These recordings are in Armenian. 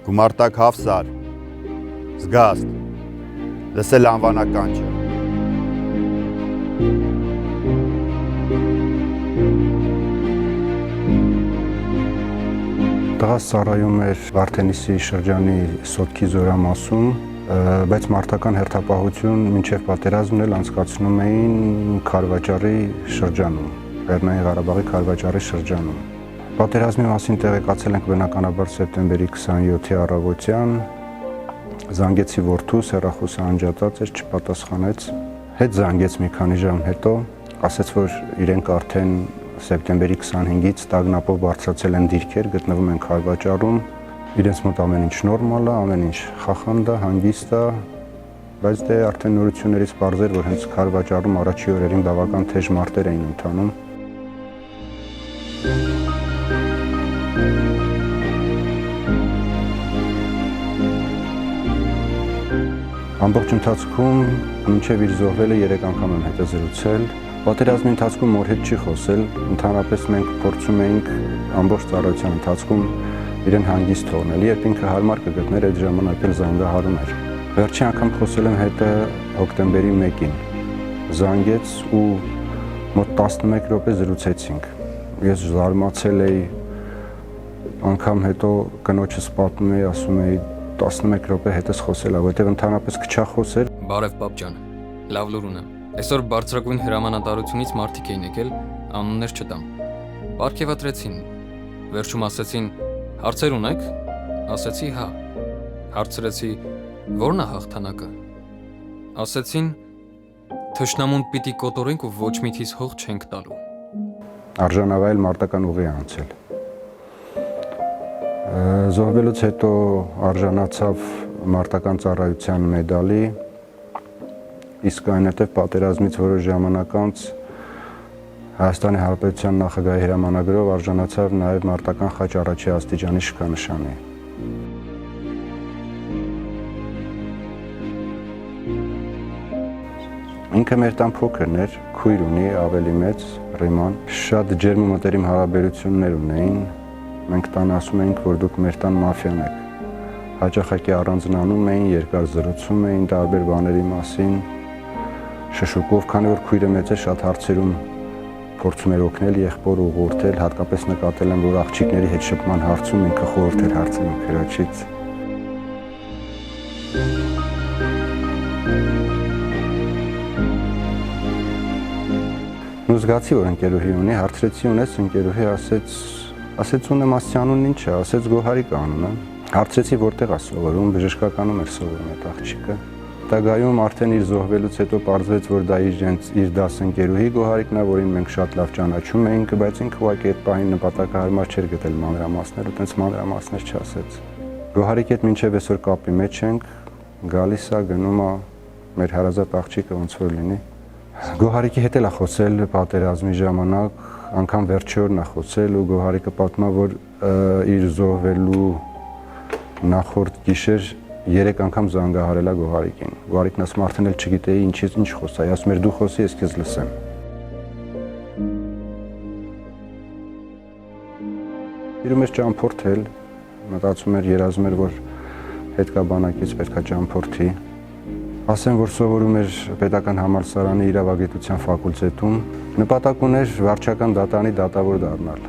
Գումարտակ Հավսար, զգաստ, լսել անվանականչը։ Տղաս ծառայում էր Վարդենիսի շրջանի Սոտքի զորամասում, բայց մարտական հերթապահություն մինչև պատերազմն էլ անցկացնում էին Քարվաճարի շրջանում, Լեռնային Ղարաբաղի Քարվաճարի շրջանում։ Պատերազմի մասին տեղեկացել ենք բնականաբար սեպտեմբերի 27-ի առավոտյան, զանգեցի որդուս, հեռախոսը անջատած էր, չպատասխանեց, հետ զանգեց մի քանի ժամ հետո, ասեց, որ իրենք արդեն սեպտեմբերի 25-ից տագնապով բարձրացել են դիրքեր, գտնվում են Քարվաճարում, իրենց մոտ ամեն ինչ նորմալ է, ամեն ինչ խախանդ է, հանգիստ է, բայց դե արդեն նորություններից պարզ էր, որ հենց Քարվաճարում առաջի օրերին բավական թեժ մարտեր էին ընթանում։ Ամբողջ ընթացքում մինչև իր զոհվելը 3 անգամ եմ հետազրուցել։ Պատերազմի ընթացքում մոր հետ չի խոսել, ընդհանրապես մենք փորձում էինք ամբողջ ծառայության ընթացքում իրեն հանգիստ թողնել, երբ ինքը հարմար կգտներ, այդ ժամանակ էլ զանգահարում էր։ Վերջի անգամ խոսել եմ հետը հոկտեմբերի 1-ին։ Զանգեց ու մոտ 11 րոպե զրուցեցինք։ Ես զարմացել էի, անգամ հետո կնոջս պատմում էի, ասում էի 11 րոպե հետս խոսել է, որտեղ ընդհանրապես քչախոս էր։ Բարև պապ ջան, լավ լուր ունեմ։ Այսօր բարձրագույն հրամանատարությունից մարդիկ էին եկել, անուններ չտամ։ Պարգևատրեցին, վերջում ասեցին, հարցեր ունեք, ասեցի հա, հարցրեցի, ո՞րն է հաղթանակը, ասեցին, թշնամուն պիտի կոտորենք ու ոչ միտից հող չենք տալու։ Արժանավայել մարտական ուղի անցել։ Զոհվելուց հետո արժանացավ մարտական ծառայության մեդալի, իսկ այնուհետև պատերազմից որոշ ժամանակ անց Հայաստանի Հանրապետության նախագահի հրամանագրով արժանացավ նաև մարտական խաչ առաջի աստիճանի շքանշանի։ Ինքը մեր տան փոքրն էր, քույր ունի, ավելի մեծ, Ռիման, շատ ջերմ ու մտերիմ հարաբերություններ ունեին։ Մենք տան ասում էինք, որ դուք մեր տան մաֆիան եք։ Հաճախակի առանձնանում էին, երկար զրուցում էին տարբեր բաների մասին, շշուկով, քանի որ քույրը մեծ է, շատ հարցերում փորձում էր օգնել, եղբոր ուղղորդել, հատկապես նկատել եմ, որ աղջիկների հետ շփման հարցում ինքը խորհուրդ էր հարցնում քրոջից։ Ու զգացի, որ ընկերուհի ունի, հարցրեցի ունես ընկերուհի, ասեց ունեմ, ասեցի անունն ինչ է, ասեց Գոհարիկ անունը։ Հարցրեցի որտեղ է սովորում, բժշկականում էր սովորում այդ աղջիկը։ Հետագայում արդեն իր զոհվելուց հետո պարզվեց, որ դա իր դասընկերուհի Գոհարիկն է, որին մենք շատ լավ ճանաչում էինք, բայց ինքը ուղղակի այդ պահին նպատակահարմար չէր գտել մանրամասներ, ու տենց մանրամասներ չասեց։ Գոհարիկի հետ մինչև այսօր կապի մեջ ենք, գալիս է, գնում է, մեր հարազատ աղջիկը ոնց որ լինի։ Գոհարիկի հետ էլ է խոսել պատերազմի ժամանակ, անգամ վերջի օրն է խոսել ու Գոհարիկը պատմա, որ իր զոհվելու նախորդ գիշեր 3 անգամ զանգահարել է Գոհարիկին։ Գոհարիկն ասում արդեն էլ չգիտեի ինչ խոսայի, ասում էր դու խոսի, ես քեզ լսեմ։ Իրում էր ճամփորդել, մտածում էր, երազում էր, որ հետկաբանակից պետք է ճամփորդի։ Ասեմ, որ սովորում էր պետական համալսարանի իրավագիտության ֆակուլտետում, նպատակ ուներ վարչական դատանի դատավոր դառնալ։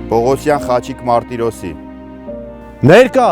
Պողոսյան Խաչիկ Մարտիրոսի։ Ներկա